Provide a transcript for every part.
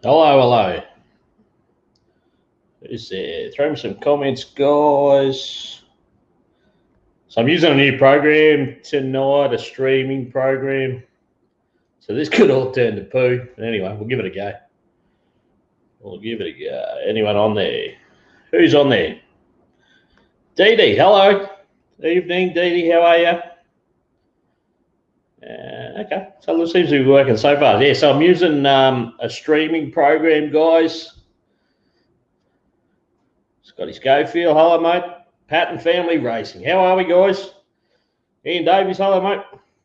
Hello, hello. Who's there? Throw me some comments, guys. So I'm using a new program tonight, a streaming program. So this could all turn to poo. But anyway, we'll give it a go. Anyone on there? Who's on there? Dee Dee, hello. Evening, Dee Dee, how are you? Okay, so it seems to be working so far. Yeah, so I'm using a streaming program, guys. Scotty Schofield, hello, mate. Paton Family Racing, how are we, guys? Ian Davies, hello, mate.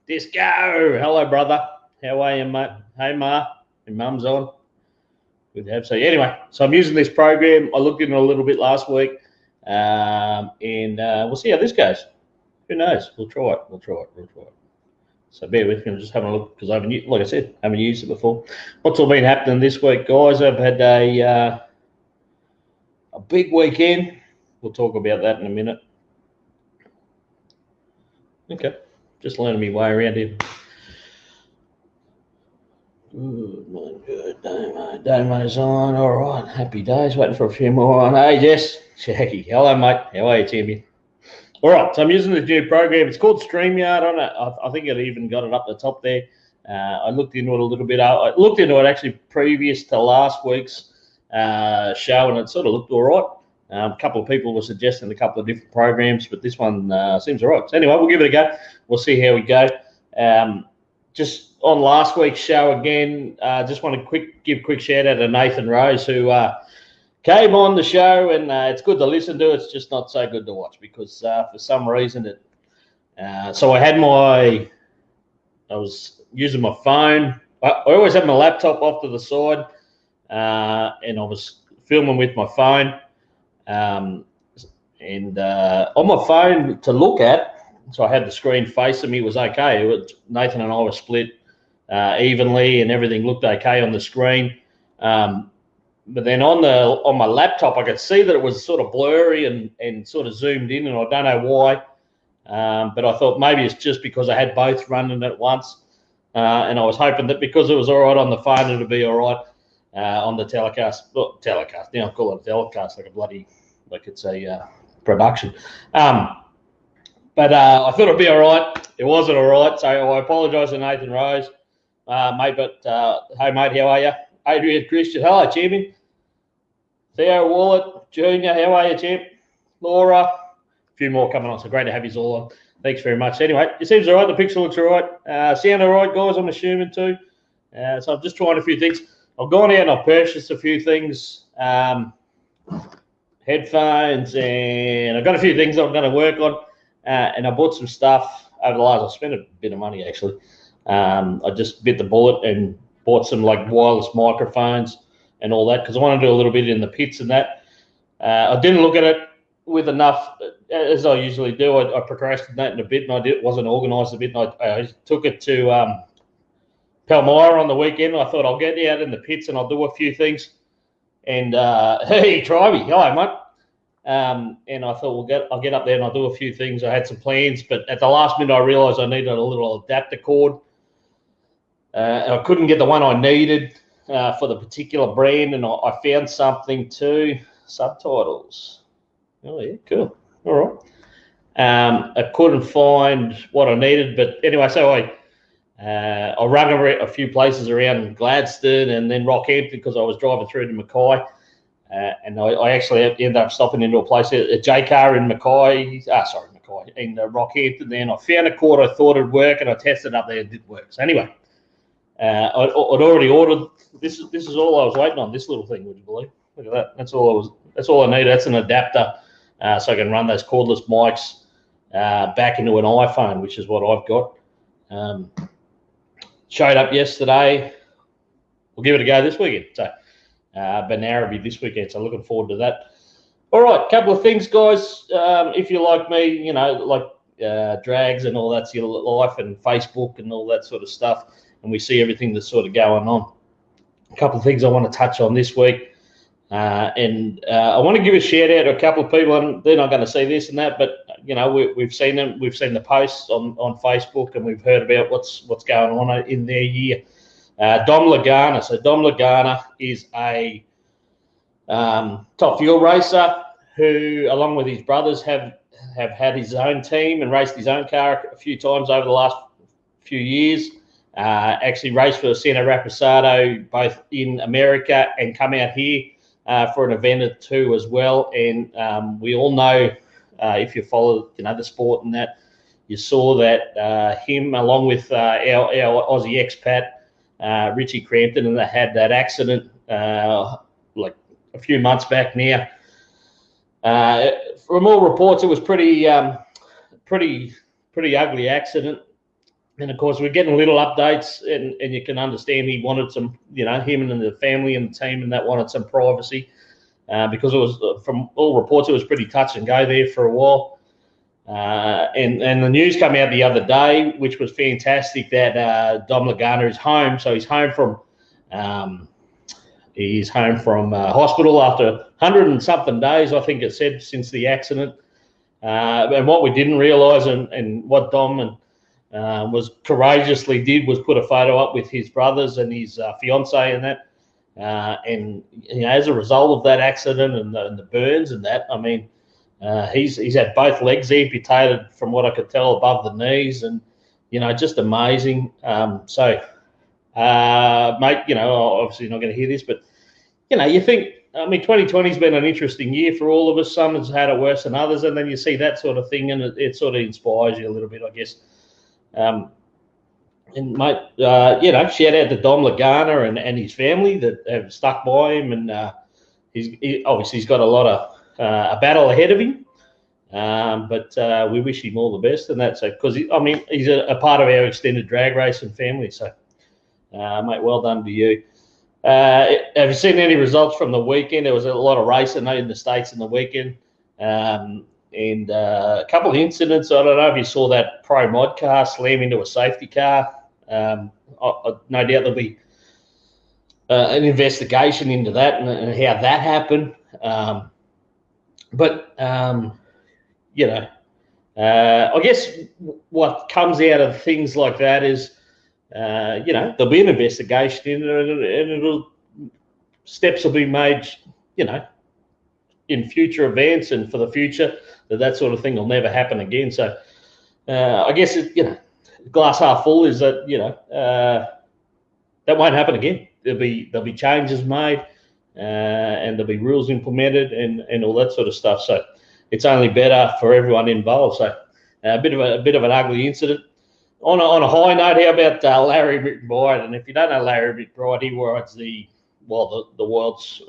Disco, hello, brother. How are you, mate? Hey, Ma. Your mum's on. Good to have you. Anyway, so I'm using this program. I looked into it a little bit last week, and we'll see how this goes. Who knows? We'll try it. So bear with me. I'm just having a look because I haven't, like I said, haven't used it before. What's all been happening this week, guys? I've had a big weekend. We'll talk about that in a minute. Okay, just learning my way around here. Good, Damo's on. All right, happy days. Waiting for a few more on. Hey, Jess, Shaggy. Hello, mate. How are you, champion? All right, so I'm using the new program. It's called StreamYard. I think it even got it up the top there. I looked into it a little bit. I looked into it actually previous to last week's show, and it sort of looked all right. A couple of people were suggesting a couple of different programs, but this one seems all right. So anyway, we'll give it a go. We'll see how we go. Just on last week's show again, just want to give a quick shout out to Nathan Rose, who came on the show, and it's good to listen to. It's just not so good to watch because for some reason so I was using my phone. I always have my laptop off to the side, and I was filming with my phone. On my phone to look at, so I had the screen facing me, it was okay. Nathan and I were split evenly, and everything looked okay on the screen. But then on my laptop, I could see that it was sort of blurry and sort of zoomed in, and I don't know why. But I thought maybe it's just because I had both running at once, and I was hoping that because it was all right on the phone, it'd be all right on the telecast. Well, telecast. Now I call it a telecast like it's a production. But I thought it'd be all right. It wasn't all right, so I apologise to Nathan Rose, mate. But hey, mate, how are you? Adrian Christian, hello, champion. Theo Wallet, Junior, how are you, champ? Laura, a few more coming on, so great to have you all on. Thanks very much. Anyway, it seems all right. The picture looks all right. Sound all right, guys, I'm assuming too. So I'm just trying a few things. I've gone out and I've purchased a few things, headphones, and I've got a few things I'm going to work on. And I bought some stuff over the last. I spent a bit of money actually. I just bit the bullet and bought some like wireless microphones and all that because I want to do a little bit in the pits and that. I didn't look at it with enough, as I usually do. I procrastinated a bit, and wasn't organised a bit. And I took it to Palmyra on the weekend. I thought I'll get out in the pits and I'll do a few things. And hey, try me, hello, mate. And I thought I'll get up there and I'll do a few things. I had some plans, but at the last minute I realised I needed a little adapter cord. And I couldn't get the one I needed for the particular brand, and I found something too. Subtitles. Oh yeah, cool. All right. I couldn't find what I needed, but anyway, so I rang a few places around Gladstone and then Rockhampton because I was driving through to Mackay. And I actually ended up stopping into a place, a J-Car in Mackay, in Rockhampton. Then I found a cord I thought it'd work, and I tested it up there, and it did work. So anyway, I'd already ordered. This is all I was waiting on. This little thing, would you believe? Look at that. That's all I needed. That's an adapter, so I can run those cordless mics back into an iPhone, which is what I've got. Showed up yesterday. We'll give it a go this weekend. So. Banaraby this weekend, so looking forward to that. All right, couple of things, guys. If you're like me, you know, like drags and all that's your life, and Facebook and all that sort of stuff, and we see everything that's sort of going on. A couple of things I want to touch on this week, and I want to give a shout out to a couple of people, and they're not going to see this and that, but you know, we've seen them, we've seen the posts on Facebook, and we've heard about what's going on in their year. Dom Lagana. So Dom Lagana is a top fuel racer who, along with his brothers, have had his own team and raced his own car a few times over the last few years. Actually raced for Santa Raposado both in America and come out here for an event or two as well. And we all know, if you follow the sport and that, you saw that him along with our Aussie expat Richie Crampton, and they had that accident like a few months back now. From all reports, it was pretty ugly accident. And of course, we're getting little updates, and you can understand he wanted some, him and the family and the team and that wanted some privacy, because it was, from all reports, it was pretty touch and go there for a while. And the news came out the other day, which was fantastic, that Dom Lagana is home. So he's home from hospital after 100 and something days, I think it said, since the accident. And what we didn't realise, and what Dom was courageously did, was put a photo up with his brothers and his fiance and that. And as a result of that accident and the burns and that, I mean, he's had both legs amputated, from what I could tell, above the knees, and just amazing. So, mate, obviously you're not going to hear this, but you think, I mean, 2020's been an interesting year for all of us. Some has had it worse than others, and then you see that sort of thing, and it sort of inspires you a little bit, I guess. And mate, shout out to Dom Lagana and his family that have stuck by him, and he's got a lot of a battle ahead of him, but we wish him all the best, and that's because he's a part of our extended drag racing family. So, mate, well done to you. Have you seen any results from the weekend? There was a lot of racing in the States in the weekend, and a couple of incidents. I don't know if you saw that pro mod car slam into a safety car. No doubt there'll be an investigation into that and how that happened. But I guess what comes out of things like that is, there'll be an investigation and steps will be made, in future events and for the future, that sort of thing will never happen again. So I guess glass half full is that that won't happen again. There'll be changes made, and there'll be rules implemented and all that sort of stuff. So it's only better for everyone involved. So a bit of an ugly incident. On a high note, how about Larry McBride? And if you don't know Larry McBride, he rides the world's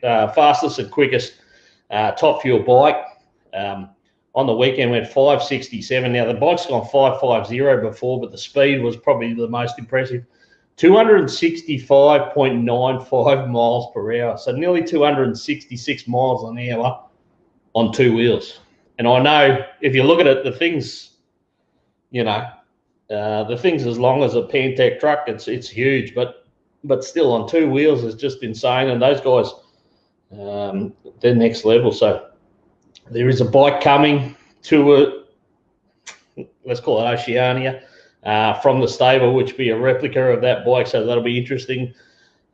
fastest and quickest top fuel bike. On the weekend went 5:67. Now the bike's gone 5:50 before, but the speed was probably the most impressive. 265.95 miles per hour, so nearly 266 miles an hour on two wheels. And I know if you look at it, the thing's as long as a Pantech truck. It's huge, but still on two wheels is just insane. And those guys, they're next level. So there is a bike coming to let's call it Oceania, from the stable, which will be a replica of that bike. So that'll be interesting.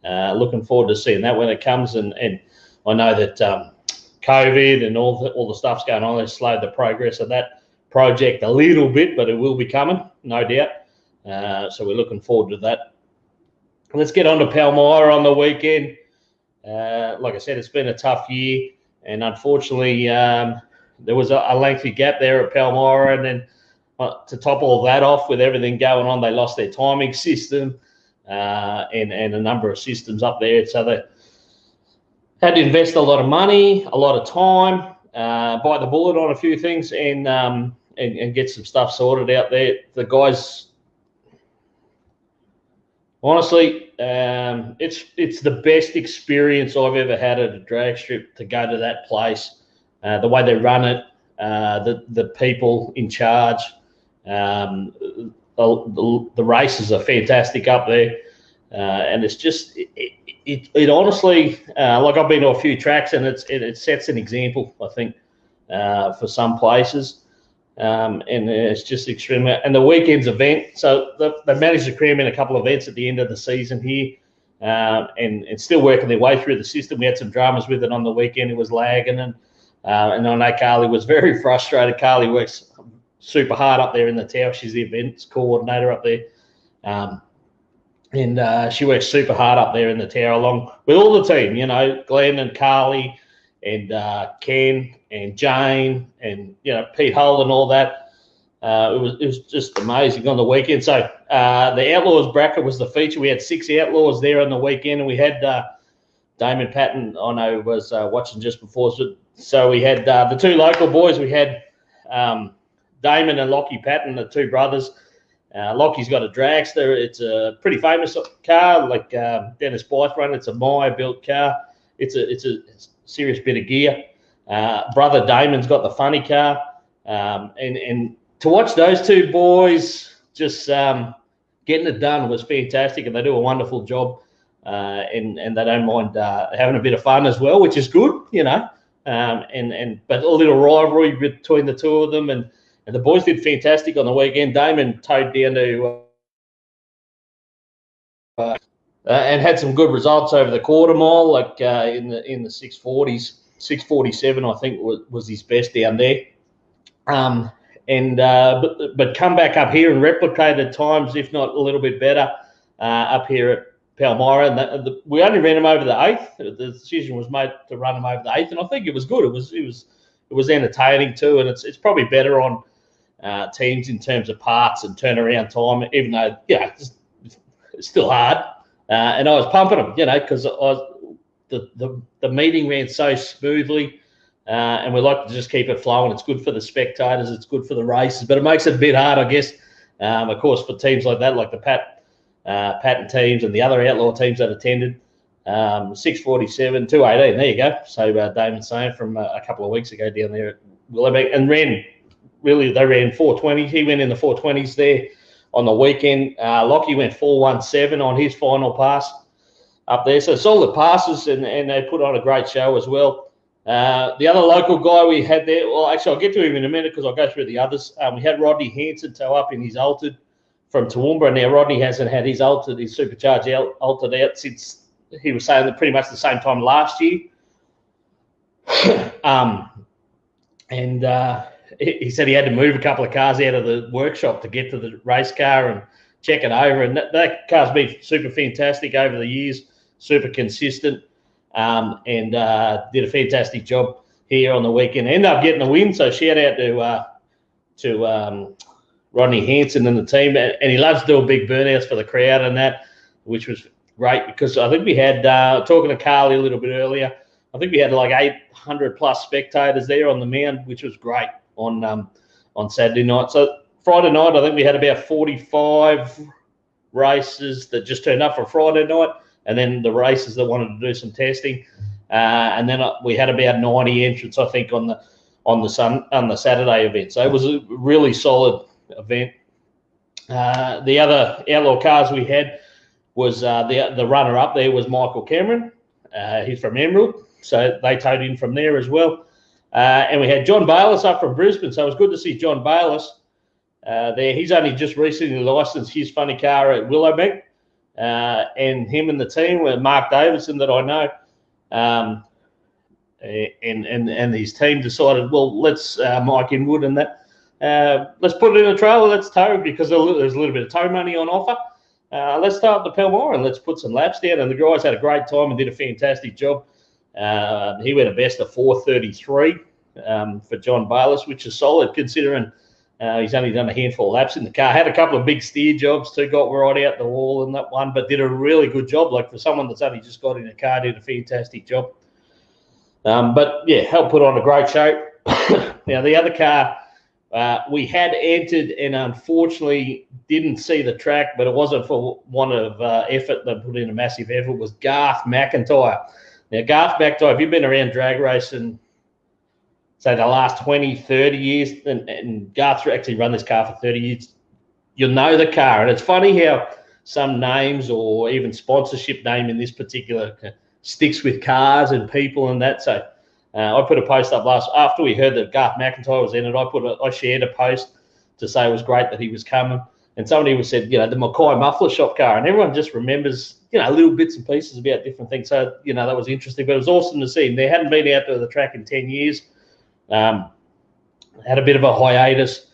Looking forward to seeing that when it comes. And I know that COVID and all the stuff's going on has slowed the progress of that project a little bit, but it will be coming, no doubt. So we're looking forward to that. Let's get on to Palmyra on the weekend. Like I said, it's been a tough year, and unfortunately, there was a lengthy gap there at Palmyra, and then to top all that off, with everything going on, they lost their timing system and a number of systems up there. So they had to invest a lot of money, a lot of time, bite the bullet on a few things, and get some stuff sorted out there. The guys, honestly, it's the best experience I've ever had at a drag strip, to go to that place. The way they run it, the people in charge, the races are fantastic up there, and it's just it honestly, like, I've been to a few tracks, and it sets an example, I think, for some places. and it's just extremely. And the weekend's event, so they managed to cram in a couple of events at the end of the season here, and still working their way through the system. We had some dramas with it on the weekend. It was lagging, and I know Carly was very frustrated. Carly works super hard up there in the tower. She's the events coordinator up there. And she works super hard up there in the tower along with all the team, you know, Glenn and Carly and Ken and Jane and, you know, Pete Hull and all that. It was just amazing on the weekend. So the Outlaws bracket was the feature. We had 6 Outlaws there on the weekend, and we had Damon Paton, I know, was watching just before. So we had the 2 local boys. We had Damon and Lockie Paton, the 2 brothers. Lockie's got a dragster. It's a pretty famous car, like Dennis Blythe run. It's a Meyer-built car. It's a serious bit of gear. Brother Damon's got the funny car. And to watch those 2 boys just getting it done was fantastic, and they do a wonderful job. And they don't mind having a bit of fun as well, which is good, you know. But a little rivalry between the 2 of them, and the boys did fantastic on the weekend. Damon towed down to and had some good results over the quarter mile, like in the 640s, 647 I think was his best down there. But come back up here and replicated times, if not a little bit better, up here at Palmyra. And we only ran him over the 8th. The decision was made to run him over the 8th, and I think it was good. It was entertaining too, and it's probably better on teams in terms of parts and turnaround time, even though, yeah, it's still hard. And I was pumping them, you know, because the meeting ran so smoothly, and we like to just keep it flowing. It's good for the spectators, it's good for the races, but it makes it a bit hard, I guess. Of course, for teams like that, like the Patton teams and the other Outlaw teams that attended. 647, 218, there you go. So Damon's saying from a couple of weeks ago down there at Willowbank, and they ran 420. He went in the 420s there on the weekend. Lockie went 417 on his final pass up there. So solid passes, and they put on a great show as well. The other local guy we had there, well, actually, I'll get to him in a minute because I'll go through the others. We had Rodney Hanson tow up in his altered from Toowoomba. Now, Rodney hasn't had his supercharged altered out since he was saying that pretty much the same time last year. He said he had to move a couple of cars out of the workshop to get to the race car and check it over. And that car's been super fantastic over the years, super consistent, and did a fantastic job here on the weekend. Ended up getting the win, so shout out to Rodney Hanson and the team. And he loves doing big burnouts for the crowd and that, which was great, because I think we had, talking to Carly a little bit earlier, I think we had like 800 plus spectators there on the mound, which was great on Saturday night. So Friday night, I think we had about 45 races that just turned up for Friday night, and then the races that wanted to do some testing, and then we had about 90 entrants, I think, on the Saturday event. So it was a really solid event. The other Outlaw cars we had was the runner up there was Michael Cameron. He's from Emerald, so they towed in from there as well. And we had John Bayless up from Brisbane, so it was good to see John Bayless there. He's only just recently licensed his funny car at Willowbank, and him and the team were Mark Davidson, that I know, and his team decided, well, let's Mike Inwood and that, let's put it in a trailer, let's tow, because there's a little bit of tow money on offer. Let's start the Palmyra and let's put some laps down. And the guys had a great time and did a fantastic job. He went a best of 4:33 for John Bayless, which is solid considering he's only done a handful of laps in the car. Had a couple of big steer jobs too, got right out the wall in that one, but did a really good job. Like, for someone that's only just got in a car, did a fantastic job. But yeah, helped put on a great show. Now, the other car we had entered and unfortunately didn't see the track, but it wasn't for want of effort. They put in a massive effort, was Garth McIntyre. Now, Garth McIntyre, if you've been around drag racing, say the last 20, 30 years, and Garth's actually run this car for 30 years, you'll know the car. And it's funny how some names or even sponsorship name in this particular sticks with cars and people and that. So I put a post up after we heard that Garth McIntyre was in it. I shared a post to say it was great that he was coming. And somebody said, the Mackay muffler shop car, and everyone just remembers, little bits and pieces about different things. So, that was interesting, but it was awesome to see him. They hadn't been out to the track in 10 years. Had a bit of a hiatus,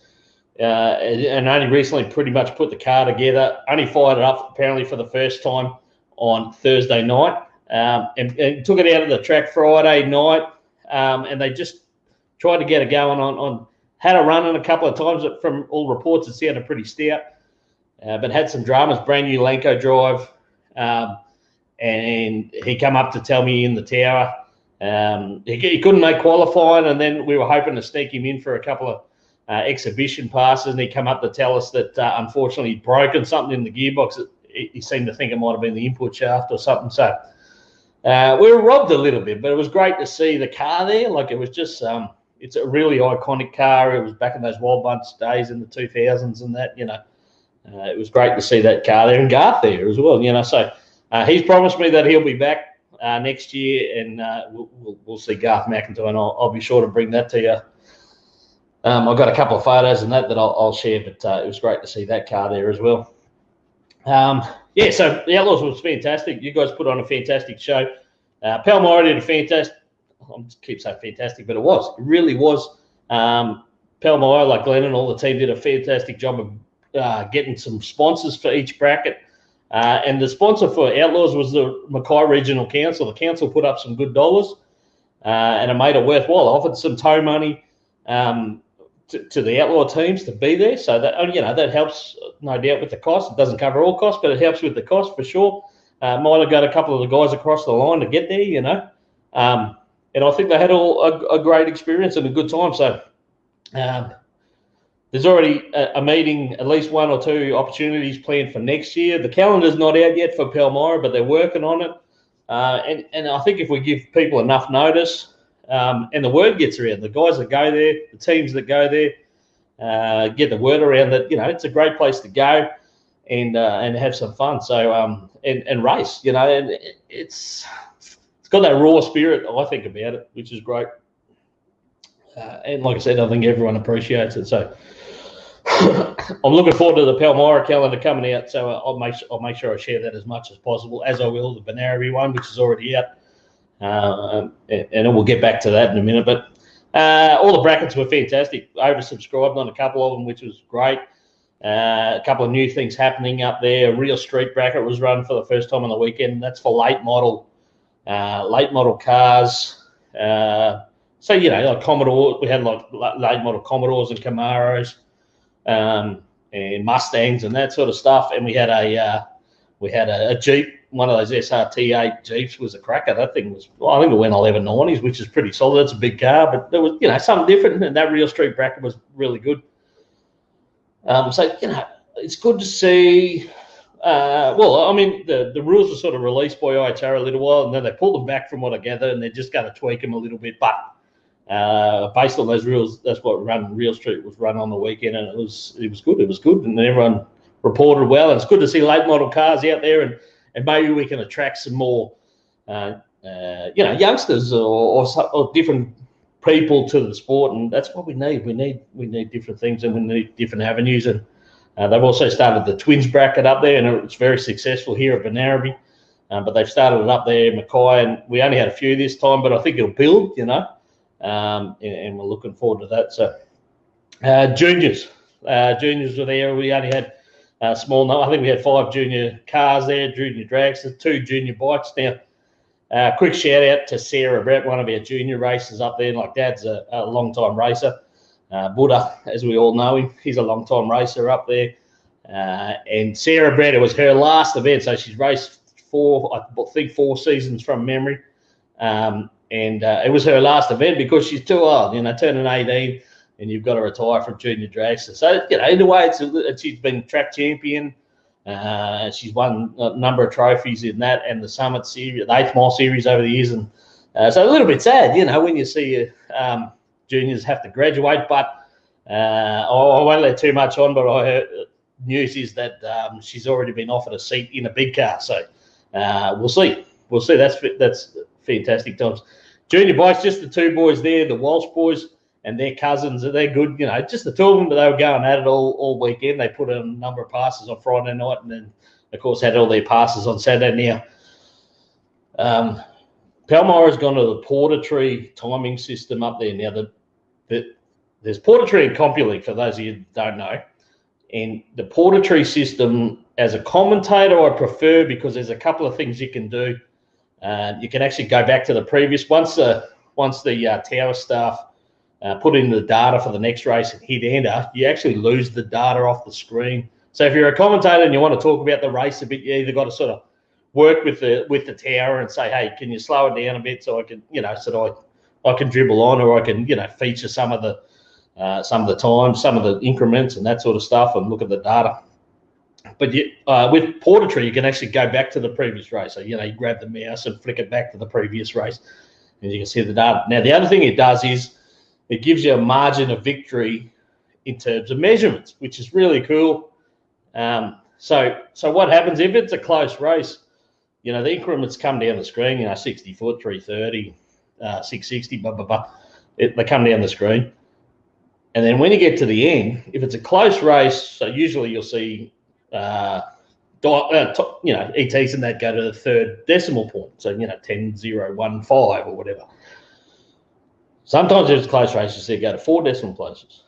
and only recently pretty much put the car together. Only fired it up apparently for the first time on Thursday night, and took it out of the track Friday night, and they just tried to get it going on. Had a run in a couple of times. From all reports, it sounded pretty stout, but had some dramas. Brand new Lenko drive, and he come up to tell me in the tower he couldn't make qualifying, and then we were hoping to sneak him in for a couple of exhibition passes, and he come up to tell us that unfortunately he'd broken something in the gearbox. He seemed to think it might have been the input shaft or something. So we were robbed a little bit, but it was great to see the car there. Like, it was just it's a really iconic car. It was back in those Wild Bunch days in the 2000s and that, it was great to see that car there, and Garth there as well, So he's promised me that he'll be back next year, and we'll see Garth McIntyre, and I'll be sure to bring that to you. I've got a couple of photos and that I'll share, but it was great to see that car there as well. So the Outlaws was fantastic. You guys put on a fantastic show. Palmyra did a fantastic. I keep saying fantastic, but it really was. Palmyra, like Glenn and all the team, did a fantastic job of getting some sponsors for each bracket. And the sponsor for Outlaws was the Mackay Regional Council. The council put up some good dollars, and it made it worthwhile. Offered some tow money to the Outlaw teams to be there. So that, that helps, no doubt, with the cost. It doesn't cover all costs, but it helps with the cost for sure. Might have got a couple of the guys across the line to get there, and I think they had a great experience and a good time. So there's already a meeting, at least one or two opportunities planned for next year. The calendar's not out yet for Palmyra, but they're working on it. And I think if we give people enough notice, and the word gets around, the guys that go there, the teams that go there, get the word around that, it's a great place to go and have some fun. So, and race, and it's got that raw spirit, I think, about it, which is great. And like I said, I think everyone appreciates it. So I'm looking forward to the Palmyra calendar coming out. So I'll make sure I share that as much as possible, as I will the Benarabi one, which is already out. And we'll get back to that in a minute. But all the brackets were fantastic. Oversubscribed on a couple of them, which was great. A couple of new things happening up there. A real street bracket was run for the first time on the weekend. That's for late model cars. So, like Commodore, we had like late model Commodores and Camaros, and Mustangs and that sort of stuff. And we had a Jeep, one of those SRT8 Jeeps was a cracker. That thing was, I think it went 1190s, which is pretty solid. That's a big car, but there was, something different. And that real street bracket was really good. So, it's good to see. The rules were sort of released by IHR a little while, and then they pulled them back from what I gather, and they're just going to tweak them a little bit. But based on those rules, that's what Real Street was run on the weekend, and it was good. It was good, and everyone reported well. And it's good to see late model cars out there, and maybe we can attract some more, youngsters or different people to the sport, and that's what we need. We need different things, and we need different avenues. And they've also started the twins bracket up there, and it's very successful here at Benarabi. But they've started it up there, Mackay, and we only had a few this time, but I think it'll build, and we're looking forward to that. So juniors were there. We only had a small number. I think we had 5 junior cars there, junior dragsters, 2 junior bikes. Now, quick shout out to Sarah Brett, one of our junior racers up there. Like, Dad's a long-time racer. Buddha, as we all know him, he's a long-time racer up there. And Sarah Brett, it was her last event, so she's raced 4 seasons from memory. And it was her last event because she's too old, turning 18, and you've got to retire from junior dragster. So, in a way, she's been track champion. She's won a number of trophies in that and the Summit Series, the 8th Mile Series over the years. And so a little bit sad, when you see juniors have to graduate. But I won't let too much on, but I heard news is that she's already been offered a seat in a big car. So we'll see. That's fantastic times. Junior bikes, just the two boys there, the Walsh boys and their cousins. They're good, just the two of them, but they were going at it all weekend. They put in a number of passes on Friday night and then, of course, had all their passes on Saturday. Now, Palmyra's gone to the Porter Tree timing system up there. Now, there's Porter Tree and CompuLink, for those of you who don't know. And the Porter Tree system, as a commentator, I prefer because there's a couple of things you can do. You can actually go back to the previous. Once the tower staff put in the data for the next race and hit enter, you actually lose the data off the screen. So if you're a commentator and you want to talk about the race a bit, you either got to sort of work with the tower and say, hey, can you slow it down a bit so I can, so I can dribble on, or I can, feature some of the times, some of the increments and that sort of stuff, and look at the data. But with Porter Tree, you can actually go back to the previous race. So, you grab the mouse and flick it back to the previous race, and you can see the data. Now, the other thing it does is it gives you a margin of victory in terms of measurements, which is really cool. So what happens if it's a close race? The increments come down the screen, 60 foot, 330, 660, blah, blah, blah. They come down the screen. And then when you get to the end, if it's a close race, so usually you'll see, ETs and that go to the third decimal point. So, 10, 0, 1, 5 or whatever. Sometimes if it's close races, they go to 4 decimal places.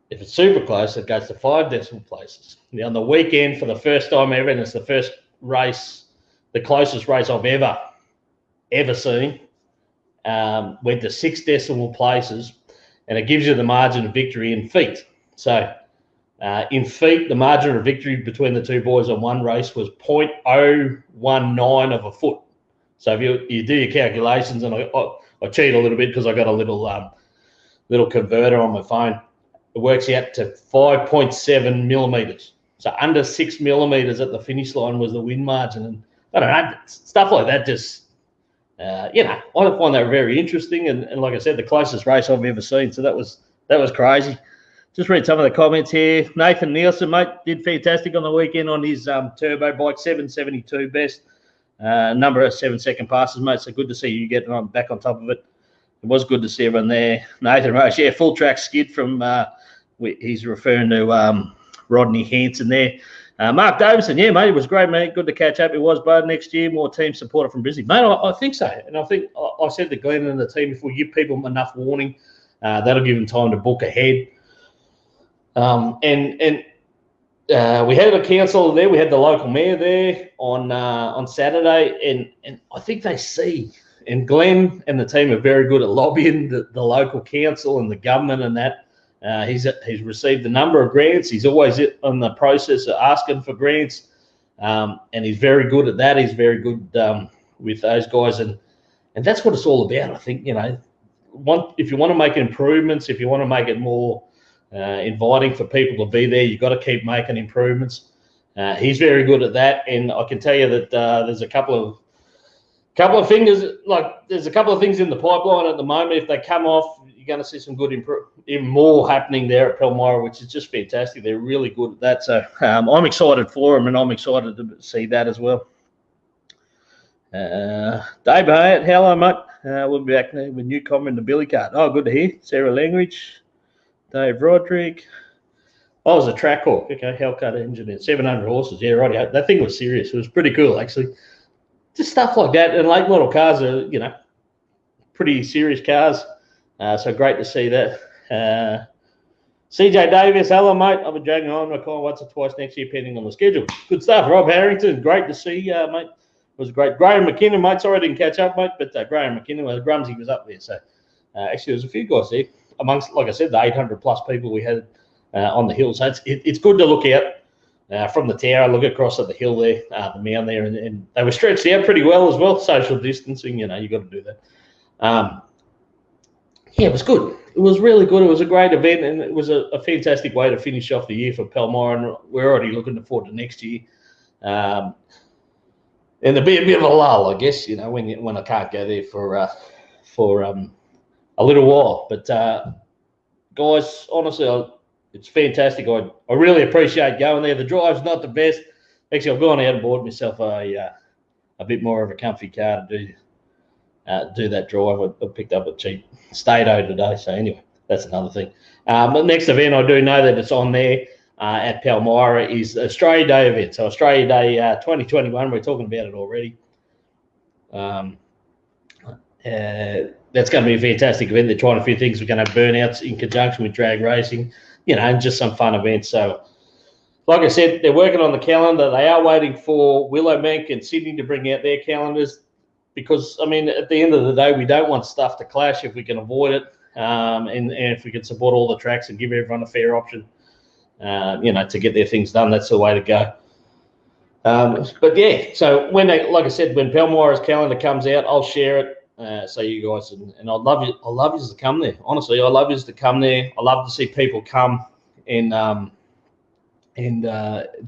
If it's super close, it goes to 5 decimal places. Now, on the weekend, for the first time ever, and it's the first race, the closest race I've ever seen, went to 6 decimal places, and it gives you the margin of victory in feet. So in feet, the margin of victory between the two boys on one race was 0.019 of a foot. So if you do your calculations, and I cheat a little bit because I got a little converter on my phone, it works out to 5.7 millimeters. So under 6 millimeters at the finish line was the win margin. And I don't know, stuff like that just, I find that very interesting. And like I said, the closest race I've ever seen. So that was crazy. Just read some of the comments here. Nathan Nielsen, mate, did fantastic on the weekend on his turbo bike, 772 best. Number of 7-second passes, mate. So good to see you getting back on top of it. It was good to see everyone there. Nathan Roche, yeah, full track skid from, he's referring to Rodney Hanson there. Mark Davison, yeah, mate, it was great, mate. Good to catch up. It was, bud. Next year, more team supporter from Brisbane. Mate, I think so. And I think I said to Glenn and the team, if we give people enough warning, that'll give them time to book ahead. We had a council there. We had the local mayor there on Saturday, and I think they see. And Glenn and the team are very good at lobbying the local council and the government and that. He's received a number of grants. He's always on the process of asking for grants, and he's very good at that. He's very good with those guys, and that's what it's all about. I think if you want to make improvements, if you want to make it more inviting for people to be there, you've got to keep making improvements. He's very good at that, and I can tell you that there's a couple of things, like there's a couple of things in the pipeline at the moment. If they come off, you're going to see some good even more happening there at Palmyra, which is just fantastic. They're really good at that. So I'm excited for them, and I'm excited to see that as well. Dave Hyatt, hello, mate. We'll be back with new comment in the Billy cart. Oh, good to hear. Sarah Langridge, Dave Roderick. Oh, it was a track hawk. Okay, Hellcat engine, 700 horses. Yeah, right. That thing was serious. It was pretty cool, actually. Just stuff like that. And late model cars are, pretty serious cars. So great to see that. CJ Davis, hello, mate. I'll be dragging on Mackay once or twice next year, depending on the schedule. Good stuff. Rob Harrington, great to see you, mate. It was great. Graham McKinnon, mate. Sorry I didn't catch up, mate, but Graham McKinnon, Grumsy was up there. So actually, there was a few guys there amongst, like I said, the 800-plus people we had on the hill. So it's good to look out from the tower, look across at the hill there, the mound there, and they were stretched out pretty well as well. Social distancing, you got to do that. Yeah, it was good. It was really good. It was a great event, and it was a fantastic way to finish off the year for Palmyra, and we're already looking forward to next year. And there'll be a bit of a lull, I guess, when I can't go there for a little while. But guys, honestly, it's fantastic. I really appreciate going there. The drive's not the best. Actually, I've gone out and bought myself a bit more of a comfy car to do that drive. I picked up a cheap Stato today. So anyway, that's another thing. The next event I do know that it's on there at Palmyra is Australia Day event. So Australia Day 2021, we're talking about it already. That's going to be a fantastic event. They're trying a few things. We're going to have burnouts in conjunction with drag racing, and just some fun events. So, like I said, they're working on the calendar. They are waiting for Willowbank and Sydney to bring out their calendars because, I mean, at the end of the day, we don't want stuff to clash if we can avoid it, and if we can support all the tracks and give everyone a fair option, to get their things done. That's the way to go. But yeah, so when like I said, when Palmyra's calendar comes out, I'll share it. So you guys, and I love you. I love you to come there. Honestly, I love you to come there. I love to see people come and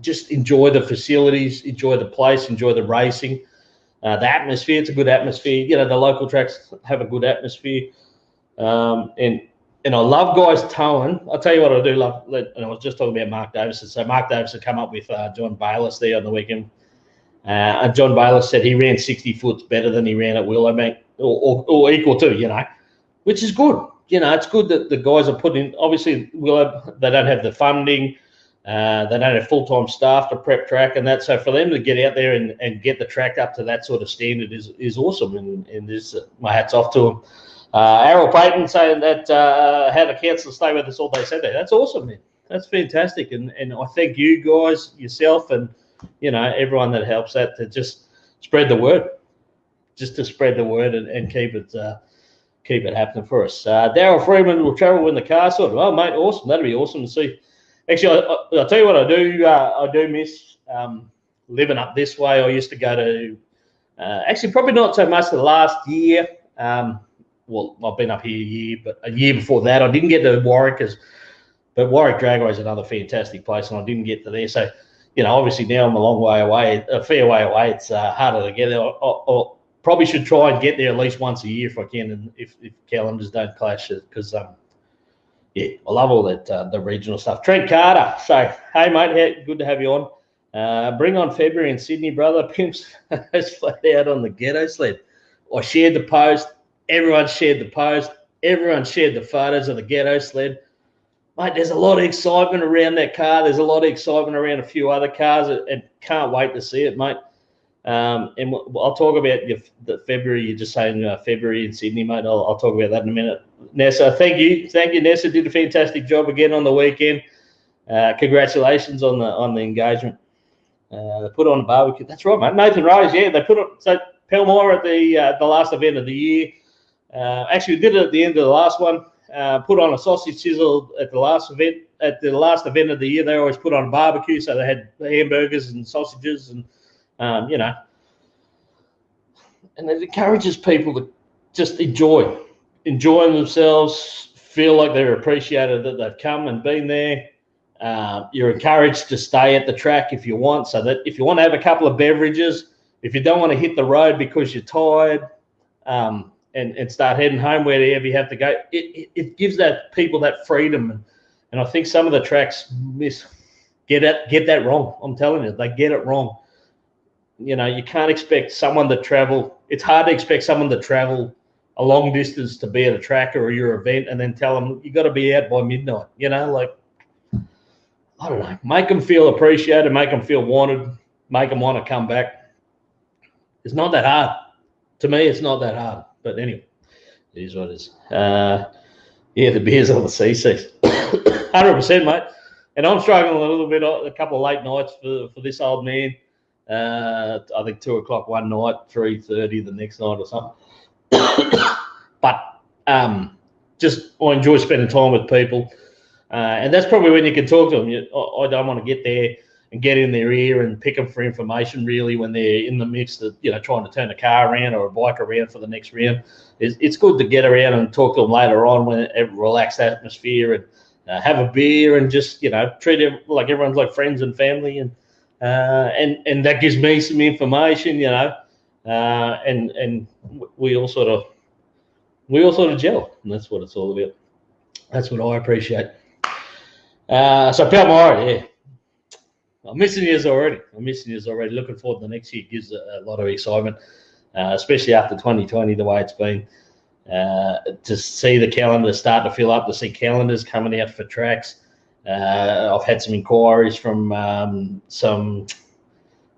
just enjoy the facilities, enjoy the place, enjoy the racing, the atmosphere. It's a good atmosphere. The local tracks have a good atmosphere, and I love guys towing. I'll tell you what I do love. And I was just talking about Mark Davison. So Mark Davison come up with John Bayliss there on the weekend. And John Bayliss said he ran 60 foot better than he ran at Willowbank, or equal to, which is good. It's good that the guys are putting. Obviously, they don't have the funding, they don't have full-time staff to prep track and that. So for them to get out there and get the track up to that sort of standard is awesome. And this, my hat's off to them. Errol Paton saying that had a council stay with us all day Saturday. That's awesome, man. That's fantastic. And I thank you guys, yourself, and everyone that helps that to just spread the word, and keep it happening for us. Daryl Freeman will travel when the car sorted. Oh, mate, awesome. That'd be awesome to see. Actually, I'll tell you what I do. I do miss living up this way. I used to go to, actually probably not so much the last year. Well, I've been up here a year, but a year before that, I didn't get to Warwick, but Warwick Dragway is another fantastic place, and I didn't get to there. So, obviously now I'm a long way away, a fair way away. It's harder to get there. I probably should try and get there at least once a year if I can, and if calendars don't clash, because I love all that the regional stuff. Trent Carter, so hey mate, good to have you on. Bring on February in Sydney, brother. Pimps has flat out on the ghetto sled. I shared the post. Everyone shared the post. Everyone shared the photos of the ghetto sled. Mate, there's a lot of excitement around that car. There's a lot of excitement around a few other cars, and can't wait to see it, mate. And I'll talk about the February. You're just saying February in Sydney, mate. I'll talk about that in a minute. Nessa, thank you, Nessa. Did a fantastic job again on the weekend. Congratulations on the engagement. They put on a barbecue. That's right, mate. Nathan Rose, yeah, they put on. So Palmyra at the last event of the year. Actually, we did it at the end of the last one. Put on a sausage sizzle at the last event. At the last event of the year, they always put on a barbecue, so they had hamburgers and sausages, and and it encourages people to just enjoy themselves, feel like they're appreciated that they've come and been there. You're encouraged to stay at the track if you want, so that if you want to have a couple of beverages, if you don't want to hit the road because you're tired, and start heading home wherever you have to go, it gives that people that freedom, and I think some of the tracks get that wrong. I'm telling you, they get it wrong. You can't expect someone to travel. It's hard to expect someone to travel a long distance to be at a track or your event and then tell them you got to be out by midnight. I don't know. Make them feel appreciated, make them feel wanted, make them want to come back. It's not that hard. To me, it's not that hard. But anyway, it is what it is. The beers on the CCs. 100%, mate. And I'm struggling a little bit, a couple of late nights for this old man. I think 2 o'clock one night, 3:30 the next night or something. But I enjoy spending time with people. And that's probably when you can talk to them. I don't want to get there and get in their ear and pick them for information, really, when they're in the midst of, trying to turn a car around or a bike around for the next round. It's good to get around and talk to them later on when a relaxed atmosphere, and have a beer and just, treat them like everyone's like friends and family. And that gives me some information, and we all sort of gel, and that's what it's all about. That's what I appreciate. So Palmyra, yeah. I'm missing you already. Looking forward to the next year. It gives a lot of excitement. especially after 2020, the way it's been. To see the calendar start to fill up, to see calendars coming out for tracks. I've had some inquiries from some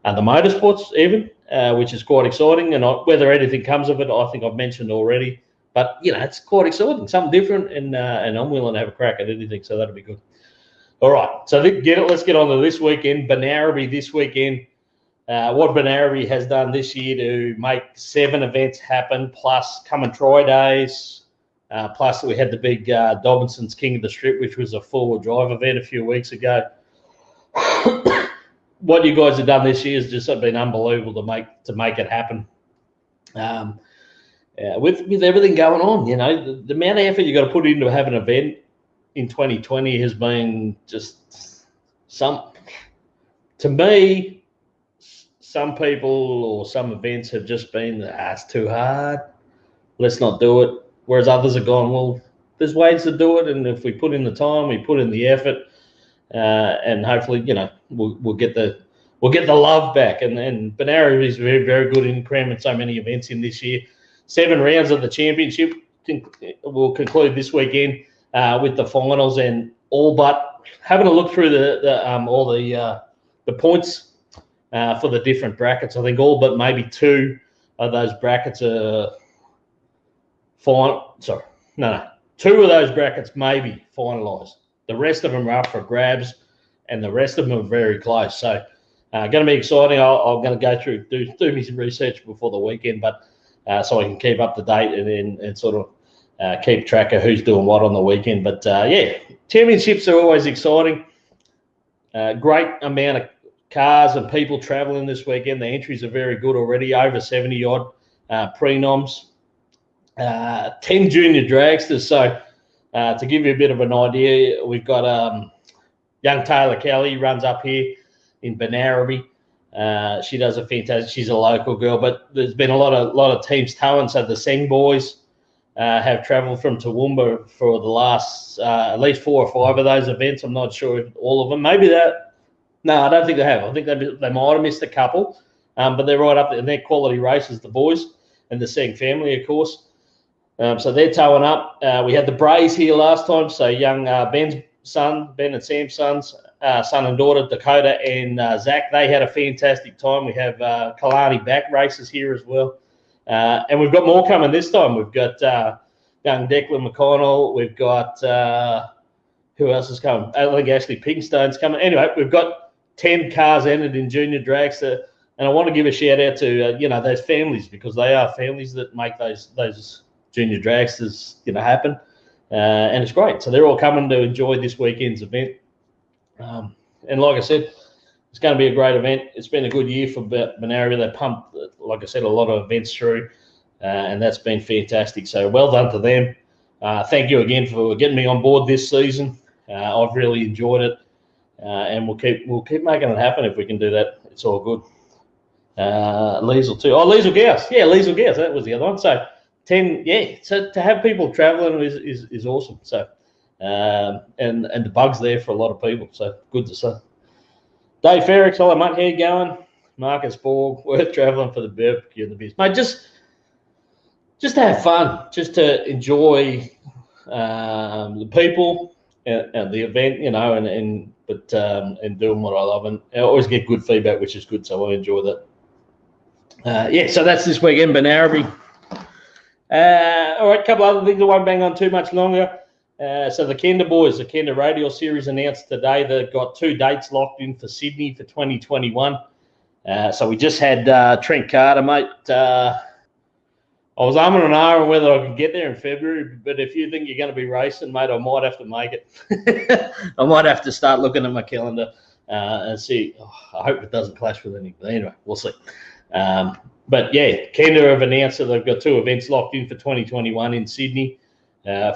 other motorsports even, which is quite exciting. And whether anything comes of it, I think I've mentioned already. But, it's quite exciting, something different, and I'm willing to have a crack at anything, so that'll be good. All right, so let's get on to this weekend. Banaraby this weekend. What Banaraby has done this year to make 7 events happen, plus come and try days, plus we had the big Dobinson's King of the Strip, which was a 4-wheel drive event a few weeks ago. What you guys have done this year has just been unbelievable to make it happen. With everything going on, the amount of effort you got to put into have an event in 2020 has been just to me, some people or some events have just been, it's too hard, let's not do it. Whereas others have gone, well, there's ways to do it, and if we put in the time, we put in the effort, and hopefully, we'll get the love back. And Banaraby is very, very good in cramming so many events in this year. 7 rounds of the championship will conclude this weekend with the finals, and all but having a look through all the points for the different brackets. I think all but maybe 2 of those brackets are final. Sorry, no, 2 of those brackets may be finalised. The rest of them are up for grabs, and the rest of them are very close. So, going to be exciting. I'm going to go through do me some research before the weekend, but so I can keep up to date and sort of keep track of who's doing what on the weekend. But championships are always exciting. Great amount of cars and people travelling this weekend. The entries are very good already, over 70 odd pre-noms. 10 junior dragsters. So to give you a bit of an idea, we've got young Taylor Kelly runs up here in Banaraby. She does a fantastic. She's a local girl, but there's been a lot of teams towing. So the Seng boys have travelled from Toowoomba for the last at least 4 or 5 of those events. I'm not sure if all of them. Maybe that. No, I don't think they have. I think they might have missed a couple, but they're right up there. And they're quality races, the boys and the Seng family, of course. So they're towing up. We had the Brays here last time. So young Ben's son, Ben and Sam's sons, son and daughter, Dakota and Zach, they had a fantastic time. We have Kalani back races here as well. And we've got more coming this time. We've got young Declan McConnell. We've got, who else is coming? I think Ashley Pigstone's coming. Anyway, we've got 10 cars entered in junior dragster. And I want to give a shout out to, those families, because they are families that make those junior dragsters, happen. And it's great. So they're all coming to enjoy this weekend's event. And like I said, it's going to be a great event. It's been a good year for Banaraby. They pumped, like I said, a lot of events through, and that's been fantastic. So well done to them. Thank you again for getting me on board this season. I've really enjoyed it, and we'll keep making it happen if we can do that. It's all good. Liesl too. Oh, Liesl Gauss. Yeah, Liesl Gauss. That was the other one. So 10. Yeah. So to have people travelling is awesome. So. And the bug's there for a lot of people, so good to see. Dave Ferrick, hello mate, how you going? Marcus Borg, worth travelling for the barbecue and the beers, mate. Just to have fun, just to enjoy the people and the event, and doing what I love, and I always get good feedback, which is good, so I enjoy that. So that's this weekend, Banaraby. All right, a couple other things I won't bang on too much longer. So the Kenda boys, the Kenda Radial Series announced today they've got 2 dates locked in for Sydney for 2021. So we just had Trent Carter, mate. I was umming and ahhing whether I could get there in February, but if you think you're going to be racing, mate, I might have to make it. I might have to start looking at my calendar and see. I hope it doesn't clash with anything. But anyway, we'll see. But yeah, Kenda have announced that they've got 2 events locked in for 2021 in Sydney.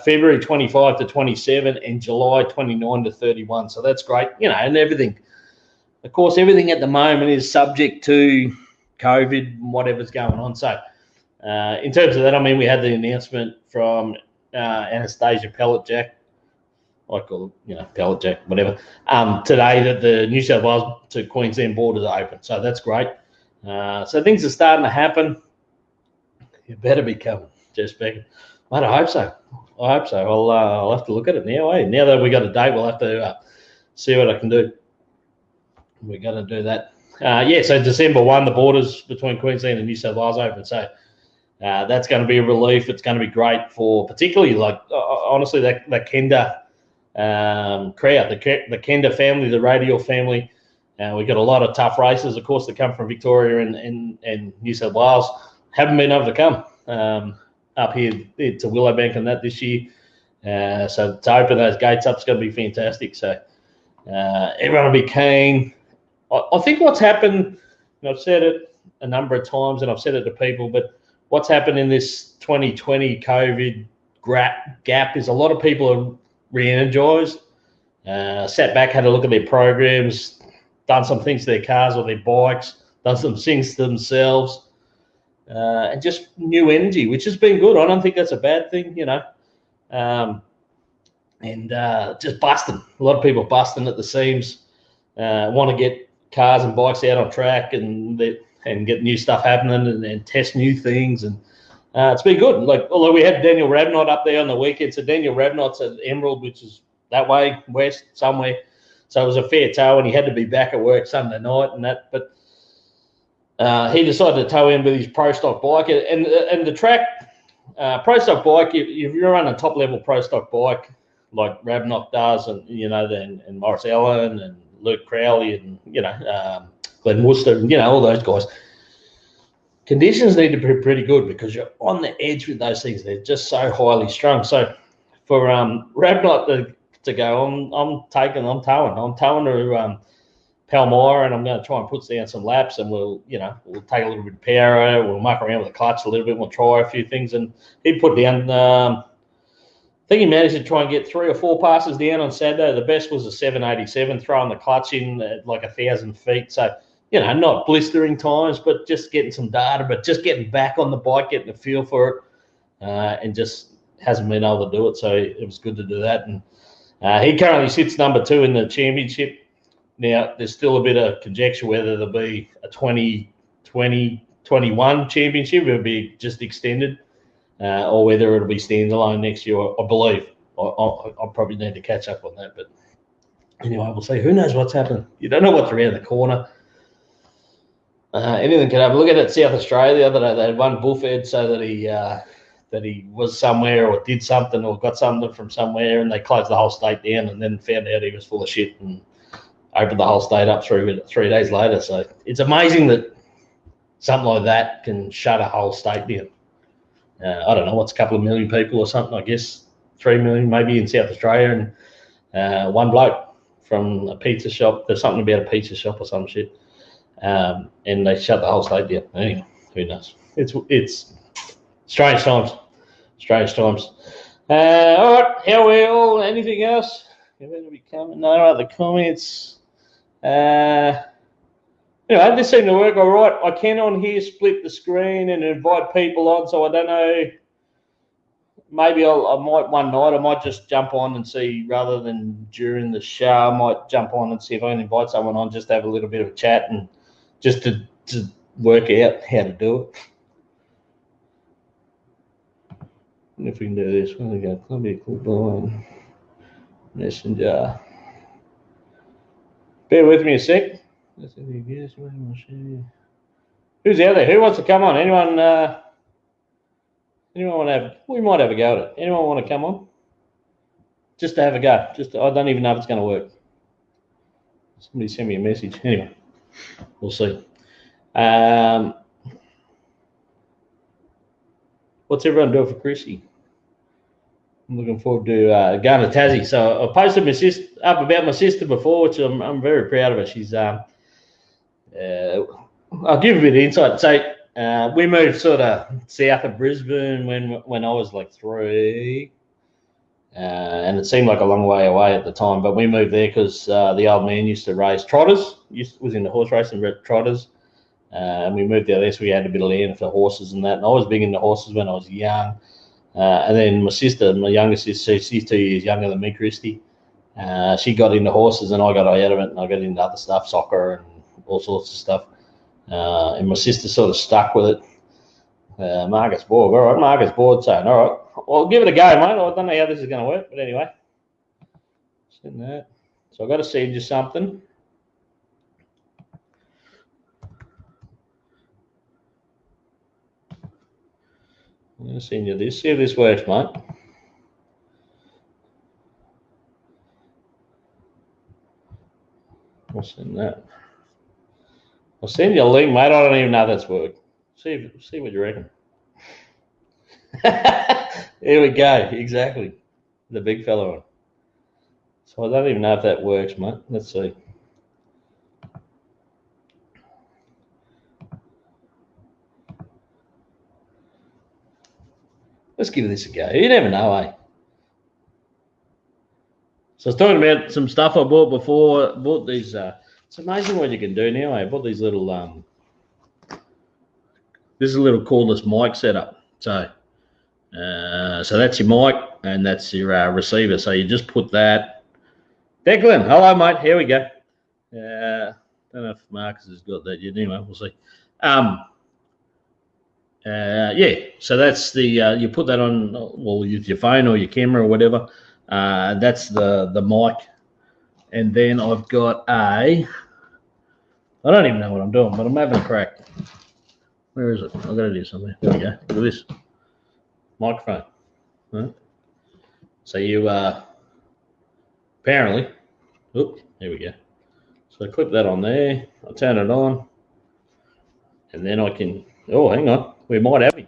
February 25 to 27 and July 29 to 31. So that's great, and everything. Of course, everything at the moment is subject to COVID and whatever's going on. So in terms of that, we had the announcement from Anastasia Pelletjack. I call it, Pelletjack, whatever, today that the New South Wales to Queensland borders are open. So that's great. So things are starting to happen. You better be coming, Jess Becker. Mate, I hope so. I hope so. I'll have to look at it now. Now that we got a date, we'll have to see what I can do. We're going to do that. So December 1, the borders between Queensland and New South Wales open. So that's going to be a relief. It's going to be great for particularly, honestly, that Kenda crowd, the Kenda family, the Radial family. We've got a lot of tough races, of course, that come from Victoria and New South Wales. Haven't been able to come up here to Willowbank and that this year. So to open those gates up is going to be fantastic. So everyone will be keen. I think what's happened, and I've said it a number of times and I've said it to people, but what's happened in this 2020 COVID gap is a lot of people are re-energized, sat back, had a look at their programs, done some things to their cars or their bikes, done some things to themselves, and just new energy, which has been good. I don't think that's a bad thing, just busting. A lot of people busting at the seams, want to get cars and bikes out on track and get new stuff happening and test new things. And it's been good. Although we had Daniel Rabnott up there on the weekend. So Daniel Rabnott's at Emerald, which is that way, west, somewhere. So it was a fair tow, and he had to be back at work Sunday night and that. But he decided to tow in with his Pro Stock bike. And the track, Pro Stock bike, if you're on a top-level Pro Stock bike, like Rabnott does, and Morris Allen and Luke Crowley and, Glenn Worcester, and, all those guys, conditions need to be pretty good because you're on the edge with those things. They're just so highly strung. So for Rabnott to go, I'm towing to Palmyra, and I'm going to try and put down some laps, and we'll take a little bit of power out, we'll muck around with the clutch a little bit, we'll try a few things. And he put down, I think he managed to try and get 3 or 4 passes down on Saturday. The best was a 787, throwing the clutch in at 1,000 feet. So, not blistering times, but just getting some data, but just getting back on the bike, getting a feel for it, and just hasn't been able to do it. So it was good to do that. And he currently sits number 2 in the championship. Now, there's still a bit of conjecture whether there'll be a 2020-21 championship. It'll be just extended. Or whether it'll be standalone next year, I believe. I'll probably need to catch up on that. But anyway, we'll see. Who knows what's happening? You don't know what's around the corner. Anything can happen. Look at that South Australia the other day. They had one bullfed so that he was somewhere or did something or got something from somewhere, and they closed the whole state down and then found out he was full of shit and opened the whole state up 3 days later. So it's amazing that something like that can shut a whole state down. I don't know, what's a couple of million people or something, I guess 3 million maybe in South Australia, and one bloke from a pizza shop. There's something about a pizza shop or some shit, and they shut the whole state down. Anyway, who knows? It's strange times. All right, how are we all? Anything else? No other comments. Anyway, this seemed to work all right. I can on here split the screen and invite people on, so I don't know. Maybe I might one night. I might just jump on and see, rather than during the show. I might jump on and see if I can invite someone on, just to have a little bit of a chat and just to work out how to do it. And if we can do this, where we go? Columbia Blown Messenger. Bear with me a sec. Who's out there? Who wants to come on? Anyone want to have? We might have a go at it. Anyone want to come on? Just to have a go. I don't even know if it's going to work. Somebody send me a message. Anyway, we'll see. What's everyone doing for Chrissy? I'm looking forward to going to Tassie. So I posted up about my sister before, which I'm very proud of her. She's I'll give a bit of insight. So we moved sort of south of Brisbane when I was like 3, and it seemed like a long way away at the time. But we moved there because the old man used to race trotters. Was in the horse racing, trotters, and we moved out there, so we had a bit of land for horses and that. And I was big into horses when I was young. And then my sister, my younger sister, she's 2 years younger than me, Christy. She got into horses and I got out of it, and I got into other stuff, soccer and all sorts of stuff. And my sister sort of stuck with it. Marcus Borg. All right, Marcus Borg saying, all right. Well, give it a go, mate. I don't know how this is going to work, but anyway. Send that. So I've got to send you something. I'm going to send you this. See if this works, mate. I'll send that. I'll send you a link, mate. I don't even know if that's worked. See what you reckon. Here we go. Exactly. The big fella one. So I don't even know if that works, mate. Let's see. Let's give this a go. You never know, eh? So I was talking about some stuff I bought before. I bought these. It's amazing what you can do now. I bought these little. This is a little cordless mic setup. So that's your mic and that's your receiver. So you just put that. Declan, hello, mate. Here we go. Don't know if Marcus has got that yet. Anyway, we'll see. Yeah. So that's the. You put that on. Well, use your phone or your camera or whatever. That's the mic, and then I've got a. I don't even know what I'm doing, but I'm having a crack. Where is it? I've got to do something. There we go. Look at this microphone. Right. So you apparently. Oop, here we go. So I clip that on there. I'll turn it on, and then I can. Oh, hang on. We might have him.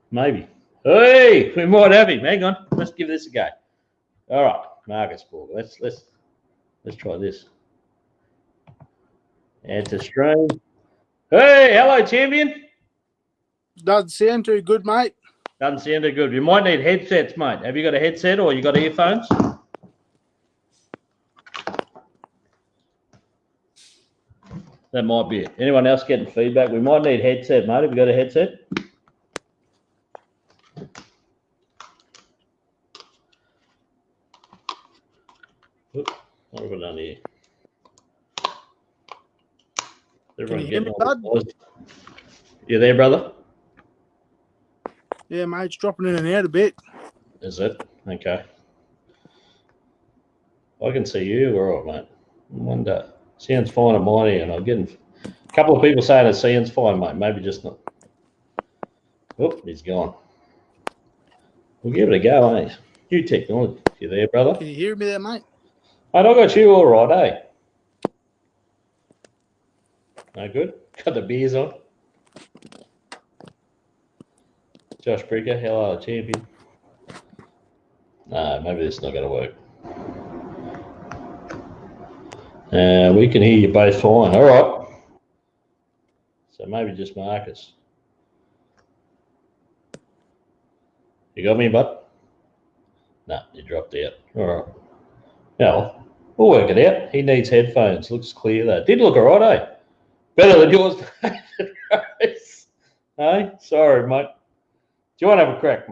Maybe. Hey, we might have him. Hang on. Let's give this a go. All right, Marcus Borg. Let's try this. Add to stream. Hey, hello, champion. Doesn't sound too good, mate. Doesn't sound too good. You might need headsets, mate. Have you got a headset or you got earphones? That might be it. Anyone else getting feedback? We might need headset, mate. Have you got a headset? What have I done here? Can you hear me, bud? You there, brother? Yeah, mate. It's dropping in and out a bit. Is it? Okay. I can see you. All right, mate. I wonder. Sounds fine at mine end. I'm getting a couple of people saying it sounds fine, mate. Maybe just not. Oh, he's gone. We'll give it a go, eh? New technology. You there, brother? Can you hear me there, mate? Mate, I got you all right, eh? No good? Got the beers on. Josh Bricker, hello, champion. No, maybe this is not going to work. We can hear you both fine. All right. So maybe just Marcus. You got me, bud? No, you dropped out. All right. Yeah, we'll work it out. He needs headphones. Looks clear, though. Did look all right, eh? Better than yours. Hey, sorry, mate. Do you want to have a crack?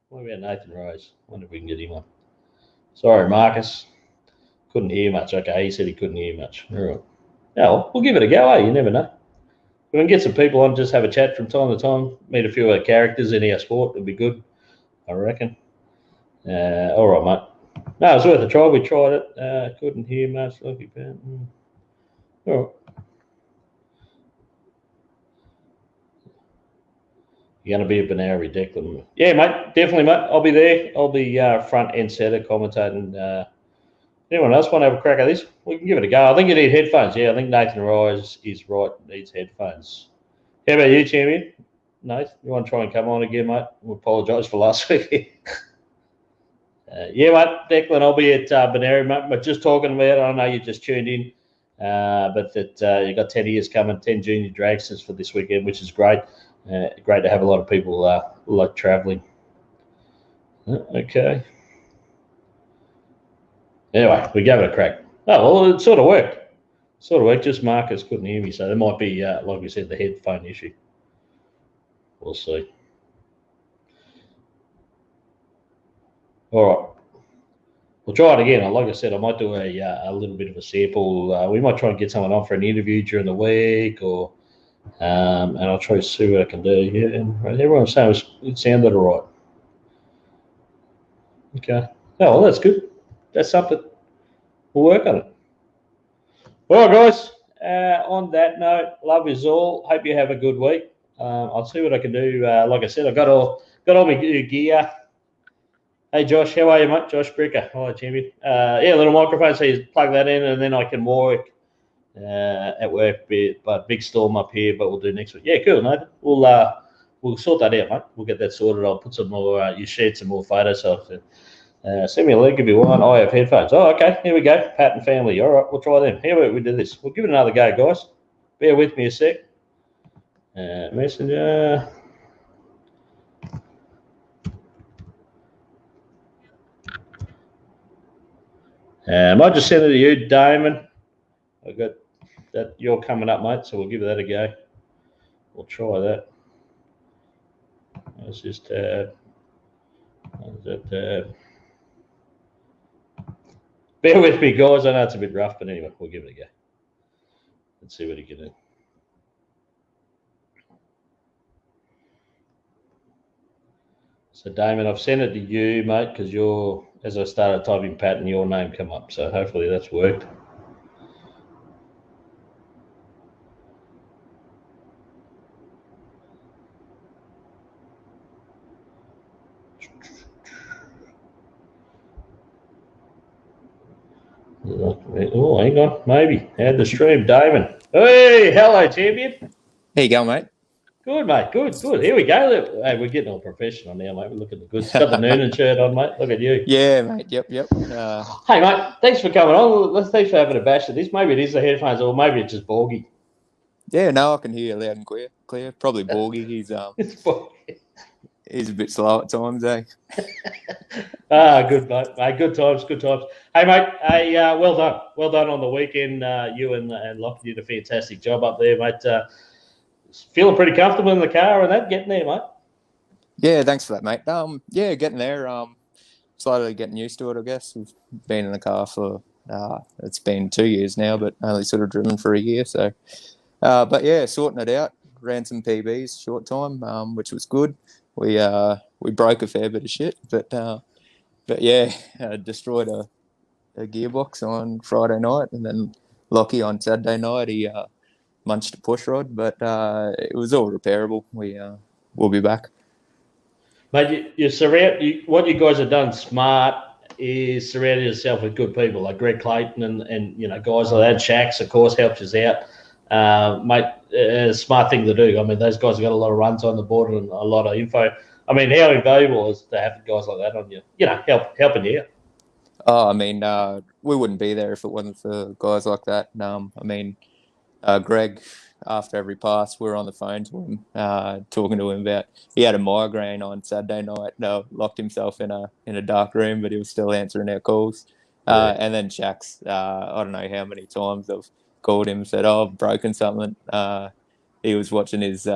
What about Nathan Rose? Wonder if we can get him on. Sorry, Marcus. Couldn't hear much. Okay, he said he couldn't hear much. All right. Yeah, well, we'll give it a go, eh? You never know. We can get some people on, just have a chat from time to time, meet a few of our characters in our sport. It'd be good, I reckon. All right, mate. No, it was worth a try. We tried it. Couldn't hear much. Lucky bad. All right. You're going to be a Benari, Declan. Yeah, mate. Definitely, mate. I'll be there. I'll be front and center commentating. Anyone else want to have a crack at this? We can give it a go. I think you need headphones. Yeah, I think Nathan Rise is right. Needs headphones. How about you, champion? Nathan, you want to try and come on again, mate? We apologise for last week. Yeah, mate. Declan, I'll be at Benari, mate. But just talking about it, I know you just tuned in, but that you got 10 years coming, 10 junior dragsters for this weekend, which is great. Great to have a lot of people like travelling. Okay. Anyway, we gave it a crack. Oh, well, it sort of worked. Just Marcus couldn't hear me, so there might be, like we said, the headphone issue. We'll see. All right. We'll try it again. Like I said, I might do a little bit of a sample. We might try and get someone on for an interview during the week or And I'll try to see what I can do. Yeah, and everyone's saying it sounded all right. Okay. Oh, well, that's good. That's something. We'll work on it. All right, guys. On that note, love yous all. Hope you have a good week. I'll see what I can do. Like I said, I've got all my gear. Hey, Josh, how are you, mate? Josh Bricker. Hi, champion. Yeah, little microphone, so you plug that in, and then I can work at work. But big storm up here, but we'll do next week. Yeah, cool, mate. We'll sort that out, mate. We'll get that sorted. I'll put some more. You shared some more photos. So send me a link if you want. I have headphones. Oh, okay. Here we go. Paton family. All right, we'll try them. Here we do this. We'll give it another go, guys. Bear with me a sec. Messenger. I might just send it to you, Damon. I got that. You're coming up, mate. So we'll give that a go. We'll try that. Let's just bear with me, guys. I know it's a bit rough, but anyway, we'll give it a go. Let's see what he can do. So, Damon, I've sent it to you, mate, because as I started typing Paton, your name come up. So hopefully that's worked. Oh, hang on. Maybe. Add the stream. Damon. Hey, hello, champion. How you going, mate? Good, mate. Good. Here we go. Hey, we're getting all professional now, mate. We're looking good. Got the Noonan shirt on, mate. Look at you. Yeah, mate. Yep. Hey, mate. Thanks for coming on. Thanks for having a bash at this. Maybe it is the headphones, or maybe it's just Borgie. Yeah, no, I can hear you loud and clear. Probably Borgie. He's he's a bit slow at times, eh? Good, mate. Good times. Hey, mate. Hey, well done on the weekend. You and Lockie did a fantastic job up there, mate. Feeling pretty comfortable in the car and that, getting there, mate. Yeah, thanks for that, mate. Yeah, getting there. Slowly getting used to it, I guess. We've been in the car for it's been 2 years now, but only sort of driven for a year. So, but yeah, sorting it out. Ran some PBs short time, which was good. We broke a fair bit of shit, but yeah, destroyed a gearbox on Friday night, and then Lockie on Saturday night he munched a push rod, but it was all repairable. We'll be back. Mate, what you guys have done smart is surrounding yourself with good people like Greg Clayton and guys like that. Shax, of course, helps us out. Mate, smart thing to do. I mean, those guys have got a lot of runs on the board and a lot of info. I mean, how invaluable is to have guys like that on you, helping you out? Oh, I mean, we wouldn't be there if it wasn't for guys like that. I mean, Greg, after every pass, we were on the phone to him, talking to him about. He had a migraine on Saturday night. Locked himself in a dark room, but he was still answering our calls. And then Shax, I don't know how many times I've called him, said, "Oh, I've broken something." He was watching his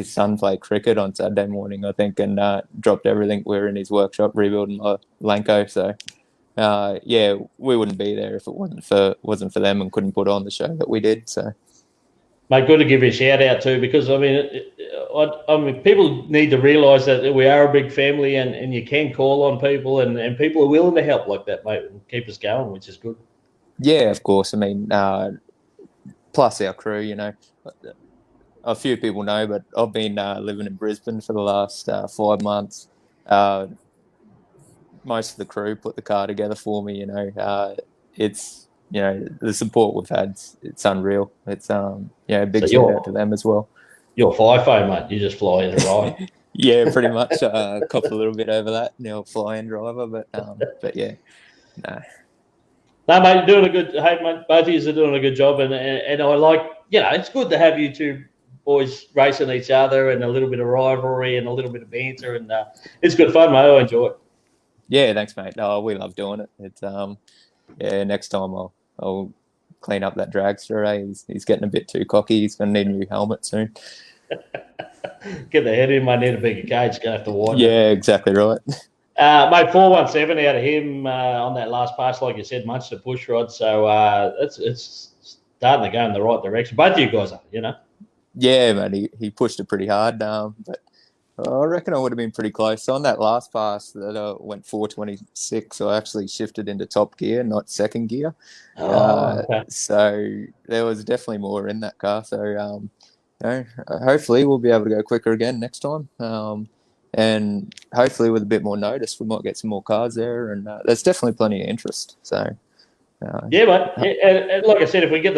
son play cricket on Saturday morning, I think, and dropped everything. We were in his workshop rebuilding Lanco, so. Yeah, we wouldn't be there if it wasn't for them and couldn't put on the show that we did. So, mate, good to give you a shout out too, because I mean, people need to realise that we are a big family, and you can call on people, and people are willing to help like that, mate, and keep us going, which is good. Yeah, of course. I mean, plus our crew, a few people know, but I've been living in Brisbane for the last 5 months. Most of the crew put the car together for me. It's the support we've had. It's unreal. It's big shout out to them as well. You're FIFO, mate. You just fly in and ride. Yeah, pretty much. Copped a little bit over that. Now fly-in driver, but yeah, no. No, mate, you're doing a good. Hey, mate, both of you are doing a good job, and I like. It's good to have you two boys racing each other, and a little bit of rivalry, and a little bit of banter, and it's good fun, mate. I enjoy it. Yeah, thanks, mate. Oh, we love doing it. It's next time I'll clean up that dragster. He's getting a bit too cocky. He's going to need a new helmet soon. Get the head in. Might need a bigger cage. Going to have to widen. Yeah, exactly right. Mate, 417 out of him on that last pass, like you said, much the push rod. So it's starting to go in the right direction. Both of you guys are, Yeah, man, he pushed it pretty hard. But I reckon I would have been pretty close. So on that last pass that went 426, I actually shifted into top gear, not second gear. Okay. So there was definitely more in that car. So hopefully we'll be able to go quicker again next time. And hopefully with a bit more notice, we might get some more cars there. And there's definitely plenty of interest. So yeah, mate. And like I said, if we get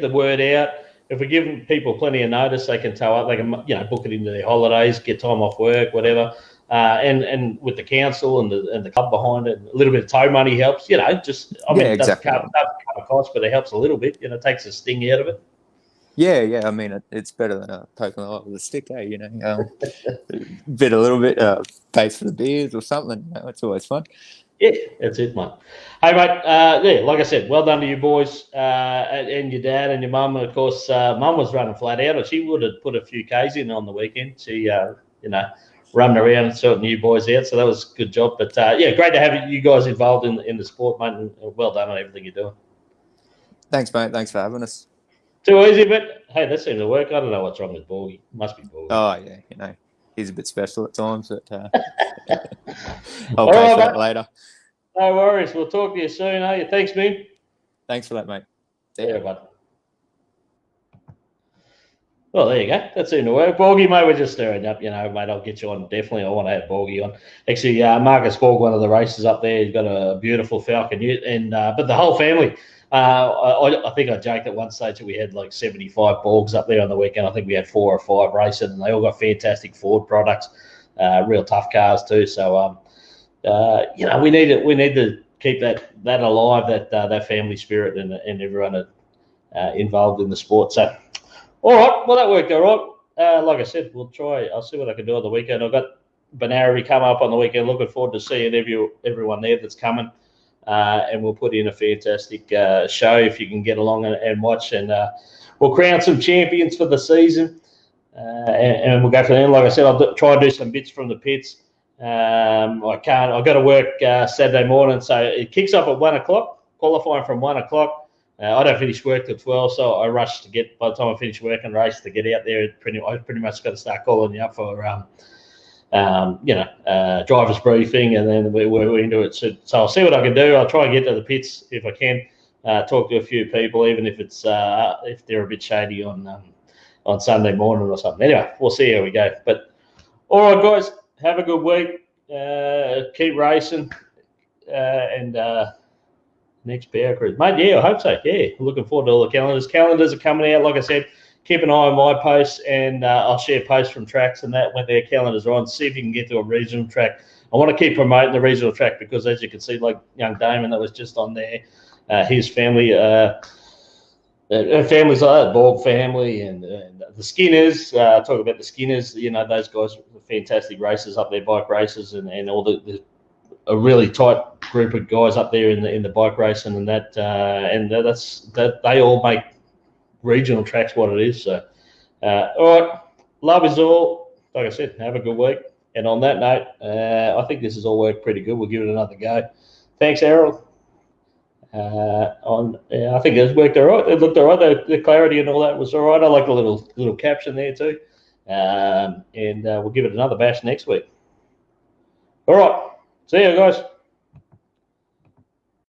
the word out, if we give people plenty of notice, they can tow up. They can book it into their holidays, get time off work, whatever. And with the council and the club behind it, a little bit of tow money helps. It doesn't cover costs, but it helps a little bit. Takes the sting out of it. Yeah. I mean, it's better than poking the eye with a stick, a little bit pays for the beers or something. It's always fun. Yeah, that's it, mate. Hey, mate, like I said, well done to you boys and your dad and your mum. Of course, mum was running flat out, or she would have put a few Ks in on the weekend. She, running around and sorting you boys out, so that was a good job. But, great to have you guys involved in the sport, mate, and well done on everything you're doing. Thanks, mate. Thanks for having us. Too easy, but, hey, that seemed to work. I don't know what's wrong with Borgie. Must be Borgie. Oh, yeah, he's a bit special at times, but I'll pay for that later. No worries. We'll talk to you soon, eh? Thanks, man. Thanks for that, mate. Yeah, bud. Well, there you go. That seemed to work. Borgie, mate, we're just stirring up, mate. I'll get you on. Definitely, I want to have Borgie on. Actually, Marcus Borg, one of the races up there, he's got a beautiful Falcon Ute, and but the whole family. I think I joked at one stage that we had like 75 Borgs up there on the weekend. I think we had 4 or 5 racing, and they all got fantastic Ford products, real tough cars too. So, we need to keep that alive, that family spirit, and everyone involved in the sport. So, all right, well that worked all right. Like I said, we'll try. I'll see what I can do on the weekend. I've got Benarabi come up on the weekend. Looking forward to seeing everyone there that's coming. And we'll put in a fantastic show if you can get along and watch, and we'll crown some champions for the season, and we'll go from there. Like I said, I'll try and do some bits from the pits. I've got to work Saturday morning, so it kicks off at 1 o'clock, qualifying from 1 o'clock. I don't finish work till 12, so I rush to get, by the time I finish work and race, to get out there. I pretty much got to start calling you up for driver's briefing, and then we're into it. So I'll see what I can do. I'll try and get to the pits if I can. Talk to a few people, even if it's if they're a bit shady on Sunday morning or something. Anyway, we'll see how we go. But all right, guys, have a good week. Keep racing, and next Power Cruise, mate. Yeah, I hope so. Yeah, looking forward to all the calendars. Calendars are coming out, like I said. Keep an eye on my posts, and I'll share posts from tracks and that when their calendars are on. See if you can get to a regional track. I want to keep promoting the regional track because, as you can see, like young Damon that was just on there, his family, families like that, Borg family, and the Skinners. Talk about the Skinners. Those guys are fantastic racers up there, bike racers, and all a really tight group of guys up there in the bike racing, and that they all make regional tracks what it is. So all right, love is all. Like I said, have a good week, and on that note, I think this has all worked pretty good. We'll give it another go. Thanks, Errol. I think it's worked all right. It looked all right. The clarity and all that was all right. I like the little caption there too, and we'll give it another bash next week. All right, see you guys.